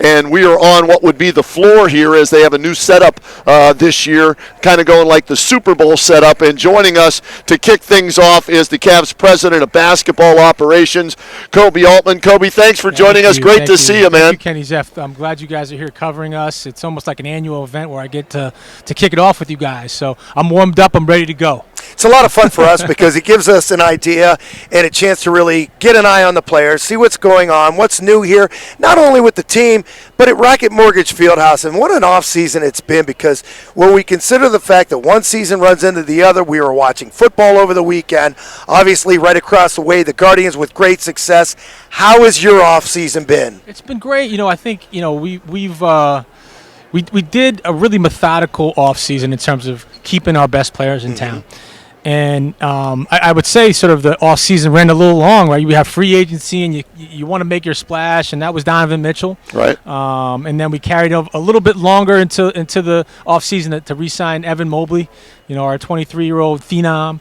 and we are on what would be the floor here as they have a new setup this year, kind of going like the Super Bowl setup. And joining us to kick things off is the Cavs president of basketball operations, Koby Altman. Koby, thanks for joining us. Great to see you, man. Thank you, Kenny Zeff. I'm glad you guys are here covering us. It's almost like an annual event where I get to kick it off with you guys. So I'm warmed up. I'm ready to go. It's a lot of fun for us because it gives us an idea and a chance to really get an eye on the players, see what's going on, what's new here, not only with the team, but at Rocket Mortgage Fieldhouse. And what an off-season it's been, because when we consider the fact that one season runs into the other, we were watching football over the weekend, obviously right across the way, the Guardians with great success. How has your off-season been? It's been great. I think, we did a really methodical off-season in terms of keeping our best players in town. And I would say sort of the off-season ran a little long, right? You have free agency, and you want to make your splash, and that was Donovan Mitchell. Right. And then we carried a little bit longer into the off-season to re-sign Evan Mobley, our 23-year-old phenom.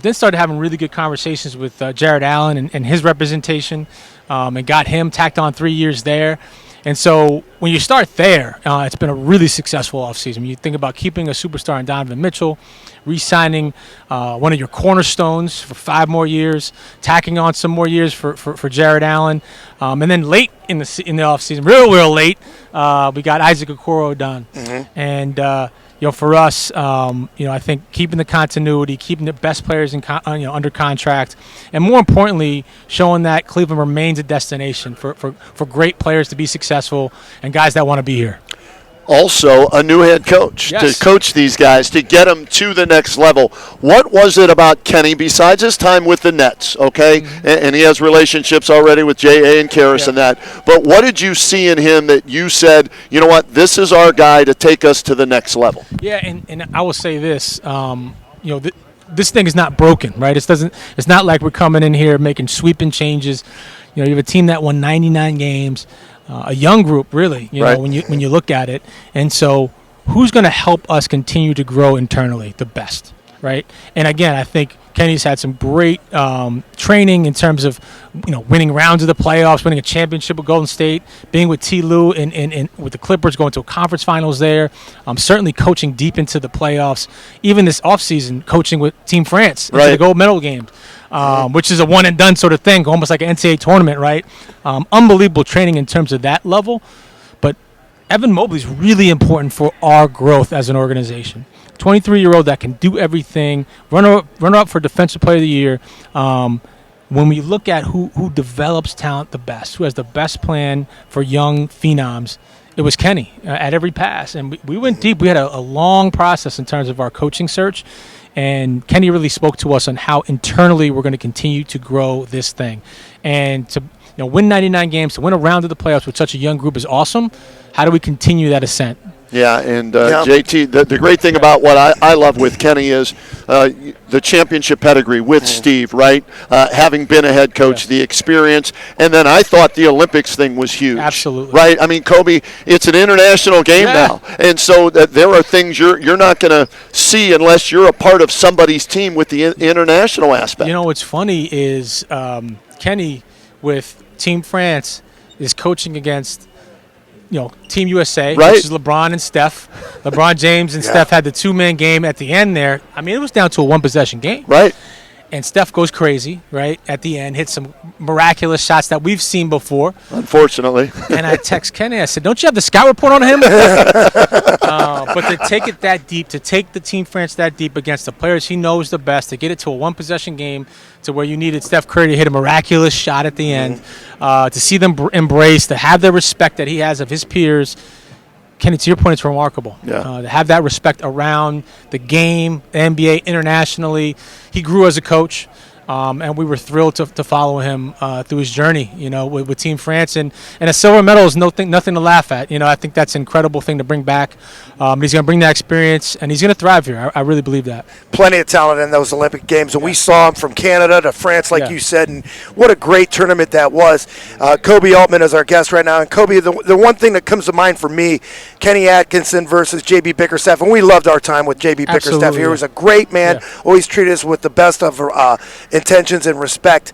Then started having really good conversations with Jared Allen and his representation, and got him tacked on 3 years there. And so when you start there, it's been a really successful offseason. You think about keeping a superstar in Donovan Mitchell, re-signing one of your cornerstones for 5 more years, tacking on some more years for Jared Allen. And then late in the offseason, real late, we got Isaac Okoro done. And for us, I think keeping the continuity, keeping the best players under contract, and more importantly, showing that Cleveland remains a destination for great players to be successful and guys that want to be here. Also, a new head coach to coach these guys, to get them to the next level. What was it about Kenny, besides his time with the Nets, okay? And he has relationships already with J.A. and Karras and that. But what did you see in him that you said, you know what, this is our guy to take us to the next level? Yeah, and I will say this, this thing is not broken, right? It's not like we're coming in here making sweeping changes. You have a team that won 99 games. A young group, really, when you look at it. And so who's going to help us continue to grow internally the best, right? And, again, I think Kenny's had some great training in terms of, winning rounds of the playoffs, winning a championship with Golden State, being with T. Lue and with the Clippers, going to a conference finals there, certainly coaching deep into the playoffs, even this offseason coaching with Team France into the gold medal games. Which is a one-and-done sort of thing, almost like an NCAA tournament, right? Unbelievable training in terms of that level. But Evan Mobley is really important for our growth as an organization. 23-year-old that can do everything, runner up for Defensive Player of the Year. When we look at who develops talent the best, who has the best plan for young phenoms, it was Kenny at every pass. And we went deep. We had a long process in terms of our coaching search. And Kenny really spoke to us on how internally we're going to continue to grow this thing. And to win 99 games, to win a round of the playoffs with such a young group is awesome. How do we continue that ascent? Yeah, and JT, the great thing about what I love with Kenny is the championship pedigree with Steve, right? Having been a head coach, the experience. And then I thought the Olympics thing was huge. Absolutely. Right? I mean, Koby, it's an international game now. And so there are things you're not going to see unless you're a part of somebody's team with the international aspect. What's funny is Kenny with Team France is coaching against Team USA, which is LeBron and Steph. LeBron James and Steph had the two-man game at the end there. I mean, it was down to a one-possession game. Right. And Steph goes crazy, right, at the end, hits some miraculous shots that we've seen before. Unfortunately. And I text Kenny, I said, don't you have the scout report on him? But to take it that deep, to take the Team France that deep against the players he knows the best, to get it to a one-possession game to where you needed Steph Curry to hit a miraculous shot at the end, to see them embrace, to have the respect that he has of his peers. Kenny, to your point, it's remarkable. To have that respect around the game, the NBA, internationally. He grew as a coach. And we were thrilled to follow him through his journey, with Team France. And a silver medal is nothing to laugh at. I think that's an incredible thing to bring back. He's going to bring that experience, and he's going to thrive here. I really believe that. Plenty of talent in those Olympic Games, and we saw him from Canada to France, like you said, and what a great tournament that was. Koby Altman is our guest right now. And Koby, the one thing that comes to mind for me, Kenny Atkinson versus J.B. Bickerstaff, and we loved our time with J.B. Bickerstaff here. He was a great man, always treated us with the best of intentions and respect.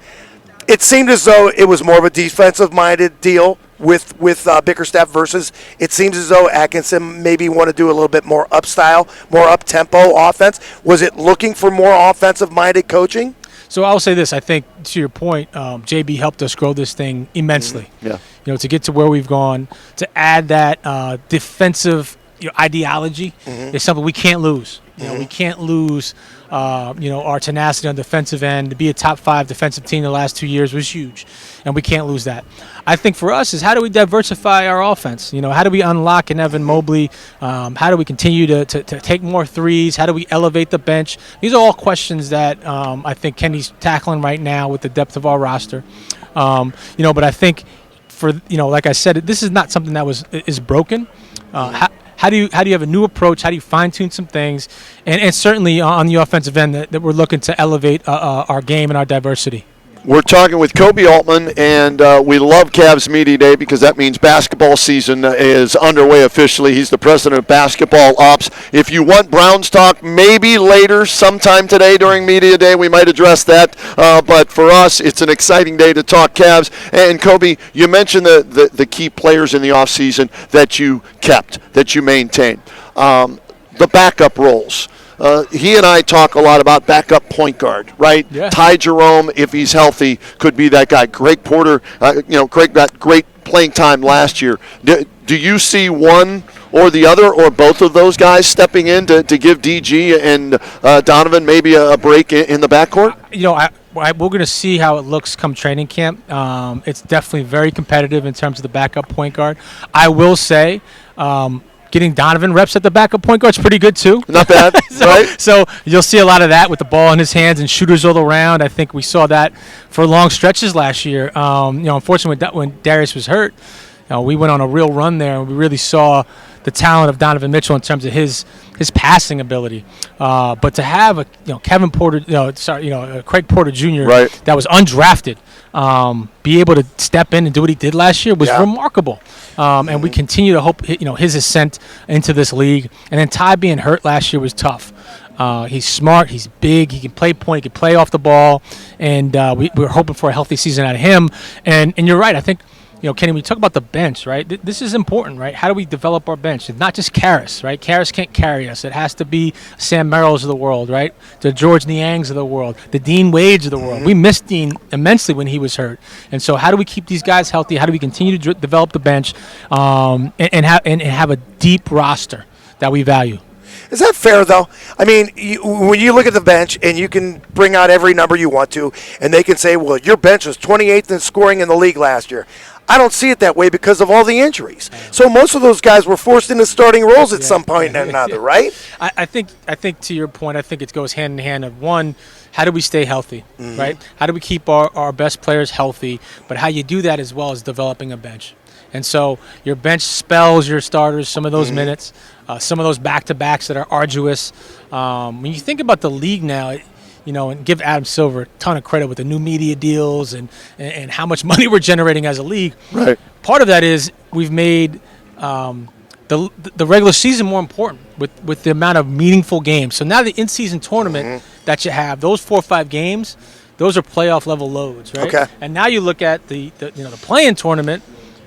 It seemed as though it was more of a defensive-minded deal with Bickerstaff versus it seems as though Atkinson maybe want to do a little bit more up-style, more up-tempo offense. Was it looking for more offensive-minded coaching? So I'll say this. I think, to your point, JB helped us grow this thing immensely. Yeah. To get to where we've gone, to add that defensive ideology is something we can't lose. We can't lose, our tenacity on the defensive end. To be a top 5 defensive team the last 2 years was huge, and we can't lose that. I think for us is how do we diversify our offense? How do we unlock an Evan Mobley? How do we continue to take more threes? How do we elevate the bench? These are all questions that I think Kenny's tackling right now with the depth of our roster. But I think for like I said, this is not something that is broken. How do you have a new approach? How do you fine tune some things? And certainly on the offensive end that we're looking to elevate our game and our diversity. We're talking with Koby Altman, and we love Cavs Media Day because that means basketball season is underway officially. He's the president of basketball ops. If you want Browns talk, maybe later, sometime today during Media Day, we might address that. But for us, it's an exciting day to talk Cavs. And Koby, you mentioned the key players in the offseason that you kept, that you maintained. The backup roles. He and I talk a lot about backup point guard, right? Yeah. Ty Jerome, if he's healthy, could be that guy. Greg Porter, Greg got great playing time last year. Do you see one or the other or both of those guys stepping in to give DG and Donovan maybe a break in the backcourt? We're going to see how it looks come training camp. It's definitely very competitive in terms of the backup point guard. I will say getting Donovan reps at the backup point guard is pretty good too. Not bad, right? So you'll see a lot of that with the ball in his hands and shooters all around. I think we saw that for long stretches last year. Unfortunately, when Darius was hurt, we went on a real run there, and we really saw the talent of Donovan Mitchell in terms of his passing ability. But to have Kevin Porter, Craig Porter Jr. Right. that was undrafted, be able to step in and do what he did last year was remarkable. And we continue to hope his ascent into this league. And then Ty being hurt last year was tough. He's smart. He's big. He can play point. He can play off the ball. And we're hoping for a healthy season out of him. And you're right. I think, Kenny, we talk about the bench, right? This is important, right? How do we develop our bench? It's not just Karras, right? Karras can't carry us. It has to be Sam Merrills of the world, right? The George Niangs of the world, the Dean Wades of the world. We missed Dean immensely when he was hurt. And so how do we keep these guys healthy? How do we continue to develop the bench and have a deep roster that we value? Is that fair, though? I mean, when you look at the bench and you can bring out every number you want to, and they can say, well, your bench was 28th in scoring in the league last year. I don't see it that way because of all the injuries. So most of those guys were forced into starting roles at some point or another, right? I think to your point, I think it goes hand in hand of one, how do we stay healthy, right? How do we keep our best players healthy? But how you do that as well is developing a bench. And so your bench spells your starters some of those minutes, some of those back-to-backs that are arduous. When you think about the league now, and give Adam Silver a ton of credit with the new media deals and how much money we're generating as a league. Right. Part of that is we've made the regular season more important with the amount of meaningful games. So now the in-season tournament that you have, those 4 or 5 games, those are playoff level loads, right? Okay. And now you look at the play-in tournament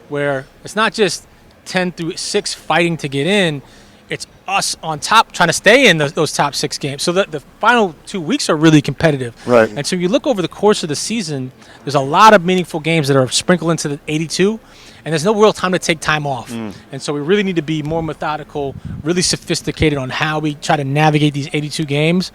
where it's not just 10 through 6 fighting to get in. It's us on top trying to stay in those top 6 games. So the final 2 weeks are really competitive. Right. And so you look over the course of the season, there's a lot of meaningful games that are sprinkled into the 82, and there's no real time to take time off. And so we really need to be more methodical, really sophisticated on how we try to navigate these 82 games.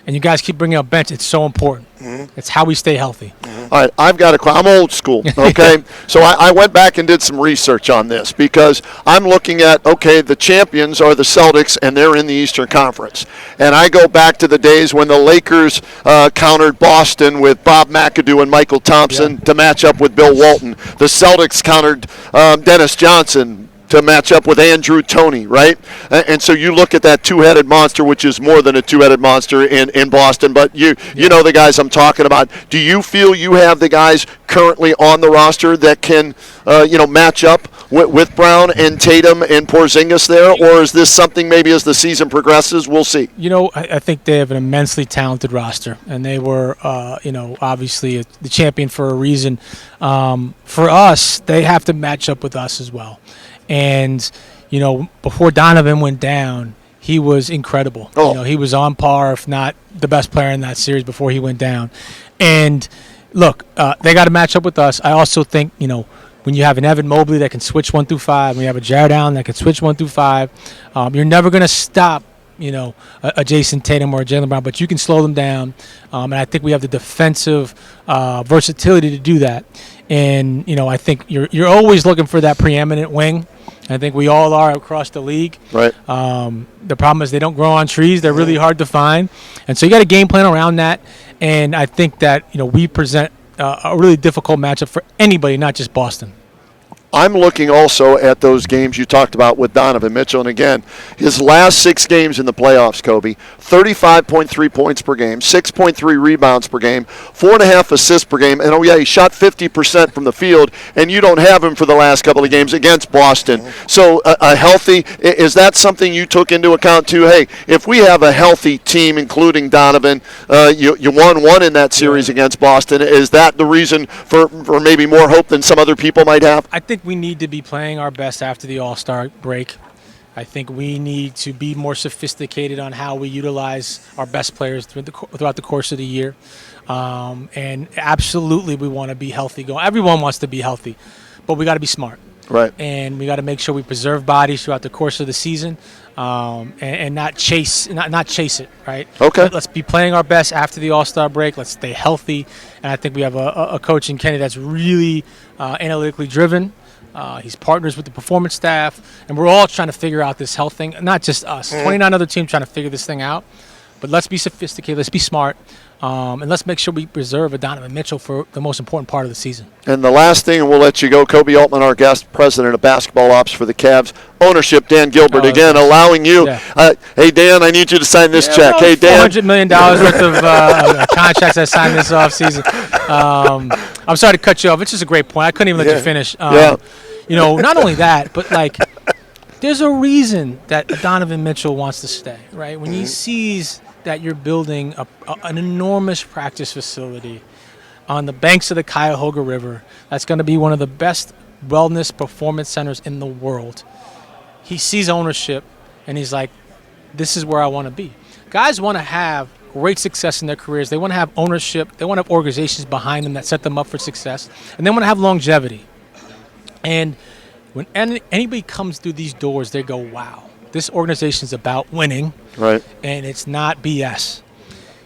And you guys keep bringing up bench. It's so important. It's how we stay healthy. All right, I've got I'm old school, okay? So I went back and did some research on this because I'm looking at, the champions are the Celtics, and they're in the Eastern Conference. And I go back to the days when the Lakers countered Boston with Bob McAdoo and Michael Thompson to match up with Bill Walton. The Celtics countered Dennis Johnson, to match up with Andrew Toney, right? And so you look at that two-headed monster, which is more than a two-headed monster in Boston, but you know the guys I'm talking about. Do you feel you have the guys currently on the roster that can match up with Brown and Tatum and Porzingis there, or is this something maybe as the season progresses we'll see? I think they have an immensely talented roster, and they were, obviously the champion for a reason. For us, they have to match up with us as well. And, before Donovan went down, he was incredible. Oh. He was on par, if not the best player in that series before he went down. And, look, they got to match up with us. I also think, when you have an Evan Mobley that can switch 1 through 5, when you have a Jared Allen that can switch 1 through 5, you're never going to stop, a Jason Tatum or a Jaylen Brown, but you can slow them down. And I think we have the defensive versatility to do that. And, I think you're always looking for that preeminent wing. I think we all are across the league. Right. The problem is they don't grow on trees. They're really hard to find. And so you got a game plan around that. And I think that, we present a really difficult matchup for anybody, not just Boston. I'm looking also at those games you talked about with Donovan Mitchell. And again, his last 6 games in the playoffs, Kobe, 35.3 points per game, 6.3 rebounds per game, 4.5 assists per game. And, he shot 50% from the field, and you don't have him for the last couple of games against Boston. So a healthy – is that something you took into account too? Hey, if we have a healthy team, including Donovan, you won one in that series against Boston. Is that the reason for maybe more hope than some other people might have? I think we need to be playing our best after the All-Star break. I think we need to be more sophisticated on how we utilize our best players throughout the course of the year. And absolutely we want to be healthy. Everyone wants to be healthy, but we got to be smart. Right. And we got to make sure we preserve bodies throughout the course of the season, and not chase it, right? Okay. Let's be playing our best after the All-Star break. Let's stay healthy. And I think we have a coach in Kenny that's really analytically driven. He's partners with the performance staff, and we're all trying to figure out this health thing. Not just us. 29 other teams trying to figure this thing out. But let's be sophisticated. Let's be smart. And let's make sure we preserve a Donovan Mitchell for the most important part of the season. And the last thing, and we'll let you go, Koby Altman, our guest, president of basketball ops for the Cavs. Ownership, Dan Gilbert, again, allowing you. Yeah. Hey, Dan, I need you to sign this check. Hey, Dan. $400 million worth of contracts I signed this offseason. I'm sorry to cut you off. It's just a great point. I couldn't even let you finish. Not only that, but, there's a reason that Donovan Mitchell wants to stay, right? When he sees that you're building an enormous practice facility on the banks of the Cuyahoga River that's going to be one of the best wellness performance centers in the world. He sees ownership, and he's like, this is where I want to be. Guys want to have great success in their careers. They want to have ownership. They want to have organizations behind them that set them up for success. And they want to have longevity. And when anybody comes through these doors, they go, wow. This organization is about winning, right? And it's not BS.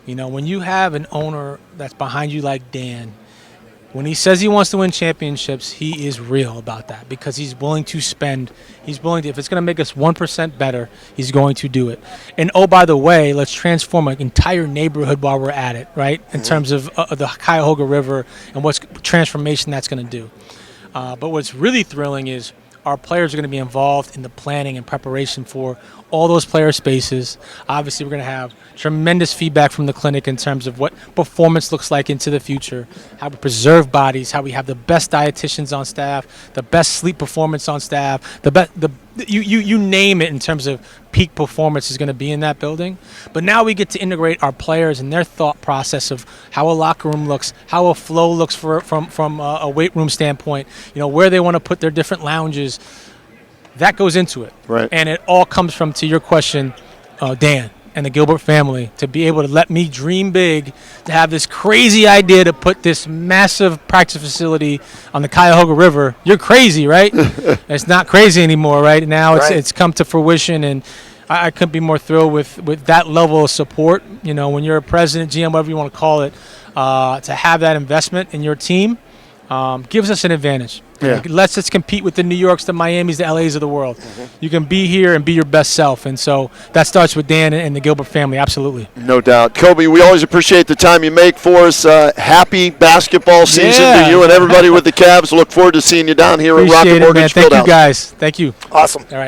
When you have an owner that's behind you like Dan, when he says he wants to win championships, he is real about that because he's willing to spend. He's willing to, if it's going to make us 1% better, he's going to do it. And, oh, by the way, let's transform an entire neighborhood while we're at it, right, in terms of the Cuyahoga River and what's transformation that's going to do. But what's really thrilling is our players are going to be involved in the planning and preparation for all those player spaces. Obviously, we're going to have tremendous feedback from the clinic in terms of what performance looks like into the future, how we preserve bodies, how we have the best dietitians on staff, the best sleep performance on staff, you name it in terms of peak performance is going to be in that building. But now we get to integrate our players and their thought process of how a locker room looks, how a flow looks from a weight room standpoint, where they want to put their different lounges. That goes into it. Right. And it all comes from, to your question, Dan, and the Gilbert family, to be able to let me dream big, to have this crazy idea to put this massive practice facility on the Cuyahoga River. You're crazy, right? It's not crazy anymore, right? Now it's come to fruition, and I couldn't be more thrilled with that level of support. When you're a president, GM, whatever you want to call it, to have that investment in your team, gives us an advantage. Yeah. It lets us compete with the New Yorks, the Miamis, the LAs of the world. You can be here and be your best self. And so that starts with Dan and the Gilbert family, absolutely. No doubt. Koby, we always appreciate the time you make for us. Happy basketball season to you and everybody with the Cavs. Look forward to seeing you down here at Rocket Appreciate it, man. Mortgage Thank Fieldhouse. you, guys. Thank you. Awesome. All right.